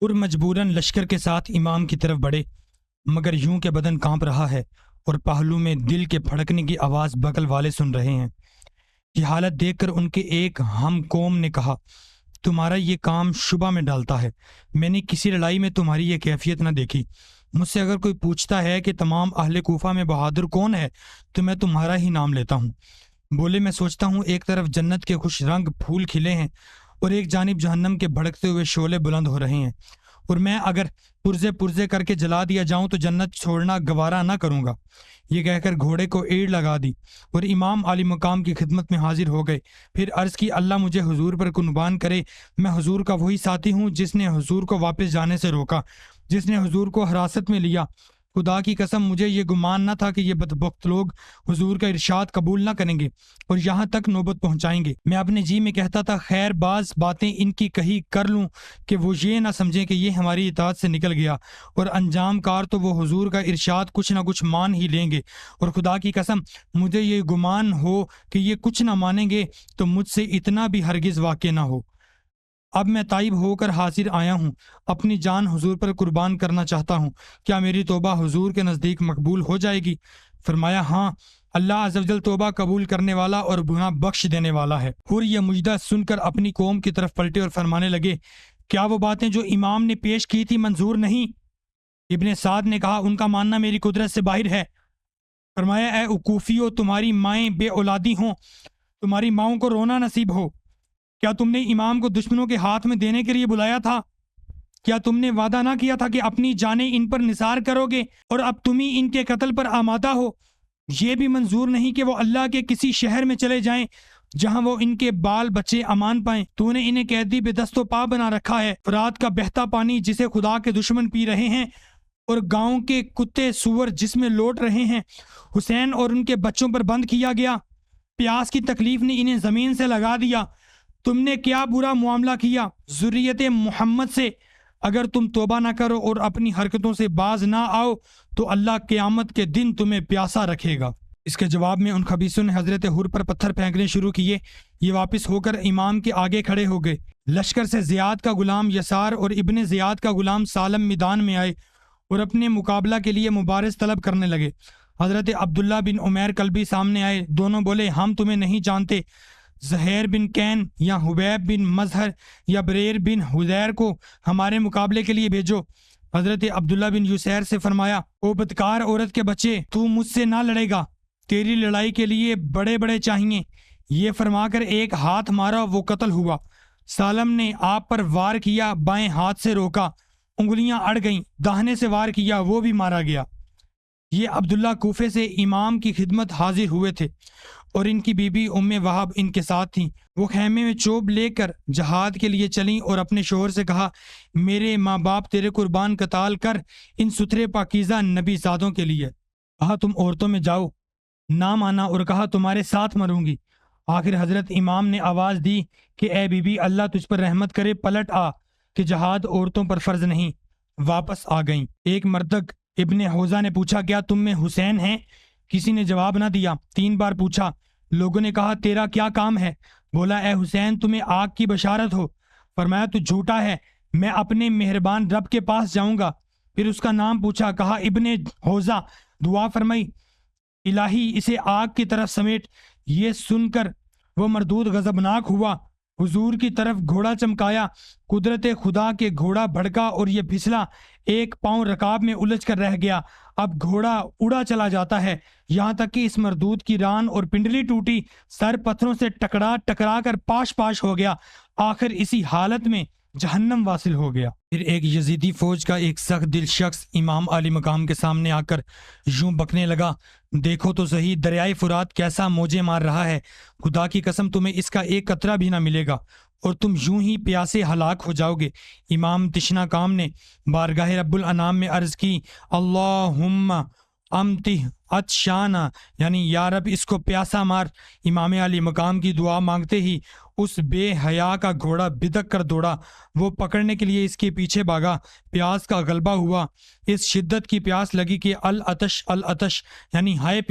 اور مجبوراً لشکر کے ساتھ امام کی طرف بڑھے، مگر یوں کہ بدن کانپ رہا ہے اور پہلو میں دل کے پھڑکنے کی آواز بغل والے سن رہے ہیں۔ یہ حالت دیکھ کر ان کے ایک ہم قوم نے کہا، تمہارا یہ کام شبہ میں ڈالتا ہے، میں نے کسی لڑائی میں تمہاری یہ کیفیت نہ دیکھی۔ مجھ سے اگر کوئی پوچھتا ہے کہ تمام اہل کوفہ میں بہادر کون ہے تو میں تمہارا ہی نام لیتا ہوں۔ بولے، میں سوچتا ہوں ایک طرف جنت کے خوش رنگ پھول کھلے ہیں اور ایک جانب جہنم کے بھڑکتے ہوئے شعلے بلند ہو رہے ہیں، اور میں اگر پرزے پرزے کر کے جلا دیا جاؤں تو جنت چھوڑنا گوارا نہ کروں گا۔ یہ کہہ کر گھوڑے کو ایڑ لگا دی اور امام عالی مقام کی خدمت میں حاضر ہو گئے۔ پھر عرض کی، اللہ مجھے حضور پر قربان کرے، میں حضور کا وہی ساتھی ہوں جس نے حضور کو واپس جانے سے روکا، جس نے حضور کو حراست میں لیا۔ خدا کی قسم مجھے یہ گمان نہ تھا کہ یہ بدبخت لوگ حضور کا ارشاد قبول نہ کریں گے اور یہاں تک نوبت پہنچائیں گے۔ میں اپنے جی میں کہتا تھا، خیر بعض باتیں ان کی کہی کر لوں کہ وہ یہ نہ سمجھیں کہ یہ ہماری اطاعت سے نکل گیا، اور انجام کار تو وہ حضور کا ارشاد کچھ نہ کچھ مان ہی لیں گے، اور خدا کی قسم مجھے یہ گمان ہو کہ یہ کچھ نہ مانیں گے تو مجھ سے اتنا بھی ہرگز واقع نہ ہو۔ اب میں تائب ہو کر حاضر آیا ہوں، اپنی جان حضور پر قربان کرنا چاہتا ہوں، کیا میری توبہ حضور کے نزدیک مقبول ہو جائے گی؟ فرمایا، ہاں، اللہ عز و جل توبہ قبول کرنے والا اور گناہ بخش دینے والا ہے۔ اور یہ مجدہ سن کر اپنی قوم کی طرف پلٹے اور فرمانے لگے، کیا وہ باتیں جو امام نے پیش کی تھی منظور نہیں؟ ابن سعد نے کہا، ان کا ماننا میری قدرت سے باہر ہے۔ فرمایا، اے عکوفیو، تمہاری مائیں بے اولادی ہوں، تمہاری ماؤں کو رونا نصیب ہو، کیا تم نے امام کو دشمنوں کے ہاتھ میں دینے کے لیے بلایا تھا؟ کیا تم نے وعدہ نہ کیا تھا کہ اپنی جانیں ان پر نثار کرو گے اور اب تم ہی ان کے قتل پر آمادہ ہو؟ یہ بھی منظور نہیں کہ وہ اللہ کے کسی شہر میں چلے جائیں جہاں وہ ان کے بال بچے امان پائیں۔ تو نے انہیں قیدی بے دست و پا بنا رکھا ہے، فرات کا بہتا پانی جسے خدا کے دشمن پی رہے ہیں، اور گاؤں کے کتے سور جس میں لوٹ رہے ہیں۔ حسین اور ان کے بچوں پر بند کیا گیا، پیاس کی تکلیف نے انہیں زمین سے لگا دیا۔ تم نے کیا برا معاملہ کیا ذریت محمد سے؟ اگر تم توبہ نہ کرو اور اپنی حرکتوں سے باز نہ آؤ تو اللہ قیامت کے دن تمہیں پیاسا رکھے گا۔ اس کے جواب میں ان خبیثوں نے حضرت حر پر پتھر پھینکنے شروع کیے۔ یہ واپس ہو کر امام کے آگے کھڑے ہو گئے۔ لشکر سے زیاد کا غلام یسار اور ابن زیاد کا غلام سالم میدان میں آئے اور اپنے مقابلہ کے لیے مبارز طلب کرنے لگے۔ حضرت عبداللہ بن عمیر کلبی سامنے آئے، دونوں بولے، ہم تمہیں نہیں جانتے، زہیر بن کین یا حبیب بن مظہر یا بریر بن حزیر کو ہمارے مقابلے کے لیے بھیجو۔ حضرت عبداللہ بن یسیر سے فرمایا، او بدکار عورت کے بچے، تو مجھ سے نہ لڑے گا، تیری لڑائی کے لیے بڑے بڑے چاہیے۔ یہ فرما کر ایک ہاتھ مارا، وہ قتل ہوا۔ سالم نے آپ پر وار کیا، بائیں ہاتھ سے روکا، انگلیاں اڑ گئیں، داہنے سے وار کیا، وہ بھی مارا گیا۔ یہ عبداللہ کوفے سے امام کی خدمت حاضر ہوئے تھے اور ان کی بیوی ام وہب ان کے ساتھ تھیں۔ وہ خیمے میں چوب لے کر جہاد کے لیے چلیں اور اپنے شوہر سے کہا، میرے ماں باپ تیرے قربان قتال کر ان ستھرے پاکیزہ نبی زادوں کے لیے۔ کہا، تم عورتوں میں جاؤ۔ نہ مانا اور کہا، تمہارے ساتھ مروں گی۔ آخر حضرت امام نے آواز دی کہ اے بی بی، اللہ تجھ پر رحمت کرے، پلٹ آ کہ جہاد عورتوں پر فرض نہیں۔ واپس آ گئیں۔ ایک مردک ابن حوزہ نے پوچھا، کیا تم میں حسین ہیں؟ کسی نے جواب نہ دیا۔ 3 بار پوچھا۔ لوگوں نے کہا، تیرا کیا کام ہے؟ بولا، اے حسین، تمہیں آگ کی بشارت ہو۔ فرمایا، تو جھوٹا ہے، میں اپنے مہربان رب کے پاس جاؤں گا۔ پھر اس کا نام پوچھا، کہا ابن حوزہ۔ دعا فرمائی، الہی اسے آگ کی طرف سمیٹ۔ یہ سن کر وہ مردود غضبناک ہوا، حضور کی طرف گھوڑا چمکایا۔ قدرت خدا کے گھوڑا بھڑکا اور یہ پھسلا، ایک پاؤں رکاب میں الجھ کر رہ گیا۔ اب گھوڑا اڑا چلا جاتا ہے، یہاں تک کہ اس مردود کی ران اور پنڈلی ٹوٹی، سر پتھروں سے ٹکرا کر پاش پاش ہو گیا، آخر اسی حالت میں جہنم واصل ہو گیا۔ پھر ایک یزیدی فوج کا ایک سخت دل شخص امام عالی مقام کے سامنے آ کر یوں بکنے لگا، دیکھو تو صحیح دریائے فرات کیسا موجے مار رہا ہے، خدا کی قسم تمہیں اس کا ایک قطرہ بھی نہ ملے گا اور تم یوں ہی پیاسے ہلاک ہو جاؤ گے۔ امام تشنا کام نے بارگاہ رب الانام میں عرض کی، اللہم امتی عطشانہ یعنی یا رب اس کو پیاسا مار۔ امام علی مقام کی دعا مانگتے ہی اس بے حیا کا گھوڑا بدک کر دوڑا، وہ پکڑنے کے لیے اس کے پیچھے بھاگا۔ پیاس کا غلبہ ہوا، اس شدت کی پیاس لگی کہ العطش العطش یعنی ہائے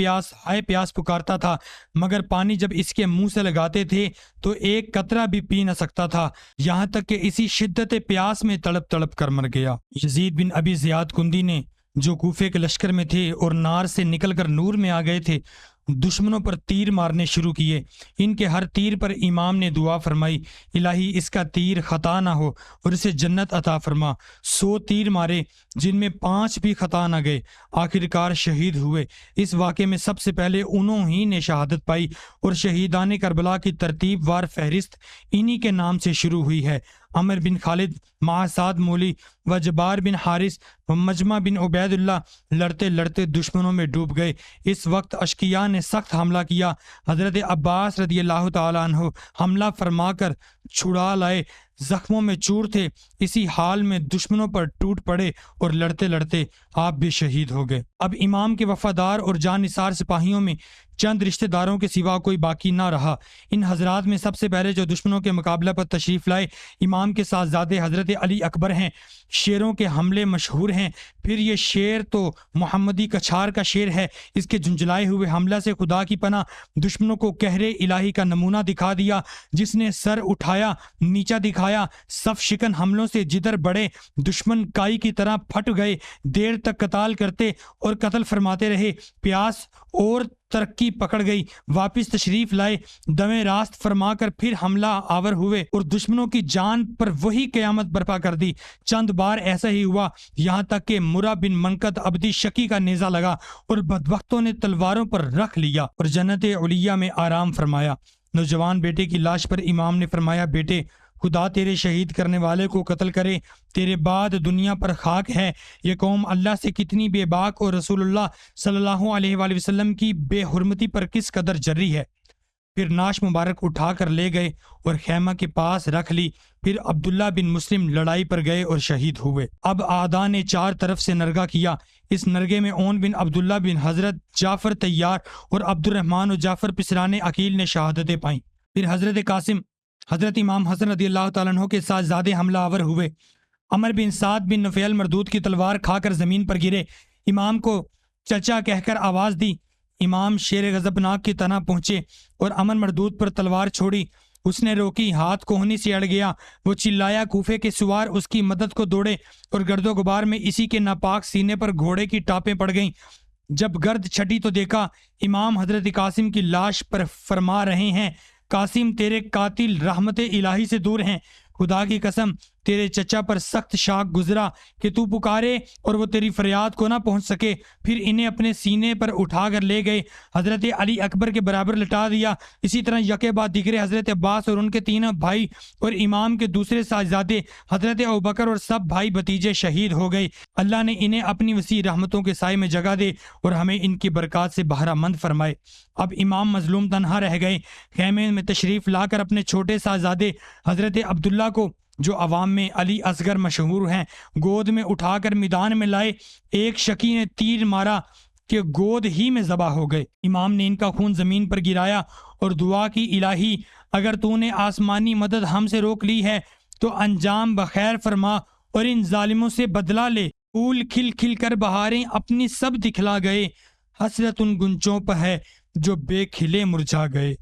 پیاس پکارتا تھا، مگر پانی جب اس کے منہ سے لگاتے تھے تو ایک قطرہ بھی پی نہ سکتا تھا، یہاں تک کہ اسی شدت پیاس میں تڑپ تڑپ کر مر گیا۔ یزید بن ابی زیاد کندی نے جو کوفے کے لشکر میں تھے اور نار سے نکل کر نور میں آ گئے تھے، دشمنوں پر تیر مارنے شروع کیے۔ ان کے ہر تیر پر امام نے دعا فرمائی، الہی اس کا تیر خطا نہ ہو اور اسے جنت عطا فرما۔ 100 تیر مارے جن میں 5 بھی خطا نہ گئے، آخرکار شہید ہوئے۔ اس واقعے میں سب سے پہلے انہوں ہی نے شہادت پائی اور شہیدان کربلا کی ترتیب وار فہرست انہی کے نام سے شروع ہوئی ہے۔ عمر بن خالد، معصاد مولی و جبار بن حارث و مجمع بن عبید اللہ لڑتے لڑتے دشمنوں میں ڈوب گئے۔ اس وقت اشقیاء نے سخت حملہ کیا۔ حضرت عباس رضی اللہ تعالیٰ عنہ حملہ فرما کر چھڑا لائے، زخموں میں چور تھے۔ اسی حال میں دشمنوں پر ٹوٹ پڑے اور لڑتے لڑتے آپ بھی شہید ہو گئے۔ اب امام کے وفادار اور جان نثار سپاہیوں میں چند رشتہ داروں کے سوا کوئی باقی نہ رہا۔ ان حضرات میں سب سے پہلے جو دشمنوں کے مقابلہ پر تشریف لائے امام کے صاحبزادے حضرت علی اکبر ہیں۔ شیروں کے حملے مشہور ہیں، پھر یہ شیر تو محمدی کچھار کا شیر ہے۔ اس کے جھنجھلائے ہوئے حملہ سے خدا کی پناہ دشمنوں کو قہر الہی کا نمونہ دکھا دیا، جس نے سر اٹھایا نیچا دکھایا۔ صف شکن حملوں سے جدھر بڑے دشمن کائی کی طرح پھٹ گئے، دیر تک قتال کرتے اور قتل فرماتے رہے۔ پیاس اور ترقی پکڑ گئی، واپس تشریف لائے، دمیں راست فرما کر پھر حملہ آور ہوئے اور دشمنوں کی جان پر وہی قیامت برپا کر دی۔ چند بار ایسا ہی ہوا، یہاں تک کہ مرہ بن منقد عبدی شکی کا نیزہ لگا اور بدبختوں نے تلواروں پر رکھ لیا اور جنت علیہ میں آرام فرمایا۔ نوجوان بیٹے کی لاش پر امام نے فرمایا، بیٹے خدا تیرے شہید کرنے والے کو قتل کرے، تیرے بعد دنیا پر خاک ہے۔ یہ قوم اللہ سے کتنی بے باک اور رسول اللہ صلی اللہ علیہ وآلہ وسلم کی بے حرمتی پر کس قدر جری ہے۔ پھر ناش مبارک اٹھا کر لے گئے اور خیمہ کے پاس رکھ لی۔ پھر عبداللہ بن مسلم لڑائی پر گئے اور شہید ہوئے۔ اب اعداء نے 4 طرف سے نرگہ کیا۔ اس نرگے میں اون بن عبداللہ بن حضرت جعفر تیار اور عبد الرحمن و جعفر پسران عقیل نے شہادتیں پائیں۔ پھر حضرت قاسم، حضرت امام حسن رضی اللہ تعالیٰ عنہ کے ساتھ زیادہ حملہ آور ہوئے۔ عمر بن سعد بن نفیل مردود کی تلوار کھا کر زمین پر گرے، امام کو چچا کہہ کر آواز دی۔ امام شیر غضبناک کی طرح پہنچے اور عمر مردود پر تلوار چھوڑی، اس نے روکی، ہاتھ کوہنی سے اڑ گیا، وہ چلایا، کوفے کے سوار اس کی مدد کو دوڑے اور گرد و غبار میں اسی کے ناپاک سینے پر گھوڑے کی ٹاپیں پڑ گئیں۔ جب گرد چھٹی تو دیکھا امام حضرت قاسم کی لاش پر فرما رہے ہیں، قاسم تیرے قاتل رحمت الہی سے دور ہیں، خدا کی قسم تیرے چچا پر سخت شاک گزرا کہ تو پکارے اور وہ تیری فریاد کو نہ پہنچ سکے۔ پھر انہیں اپنے سینے پر اٹھا کر لے گئے، حضرت علی اکبر کے برابر لٹا دیا۔ اسی طرح یکے بعد دیگرے حضرت عباس اور ان کے 3 بھائی اور امام کے دوسرے صاحبزادے حضرت ابوبکر اور سب بھائی بھتیجے شہید ہو گئے۔ اللہ نے انہیں اپنی وسیع رحمتوں کے سائے میں جگہ دے اور ہمیں ان کی برکات سے بہرہ مند فرمائے۔ اب امام مظلوم تنہا رہ گئے۔ خیمے میں تشریف لا کر اپنے چھوٹے صاحبزادے حضرت عبداللہ کو، جو عوام میں علی اصغر مشہور ہیں، گود میں اٹھا کر میدان میں لائے۔ ایک شکی نے تیر مارا کہ گود ہی میں ذبح ہو گئے۔ امام نے ان کا خون زمین پر گرایا اور دعا کی، الہی اگر تو نے آسمانی مدد ہم سے روک لی ہے تو انجام بخیر فرما اور ان ظالموں سے بدلہ لے۔ پھول کھل کھل کر بہاریں اپنی سب دکھلا گئے، حسرت ان گنچوں پر ہے جو بے کھلے مرجھا گئے۔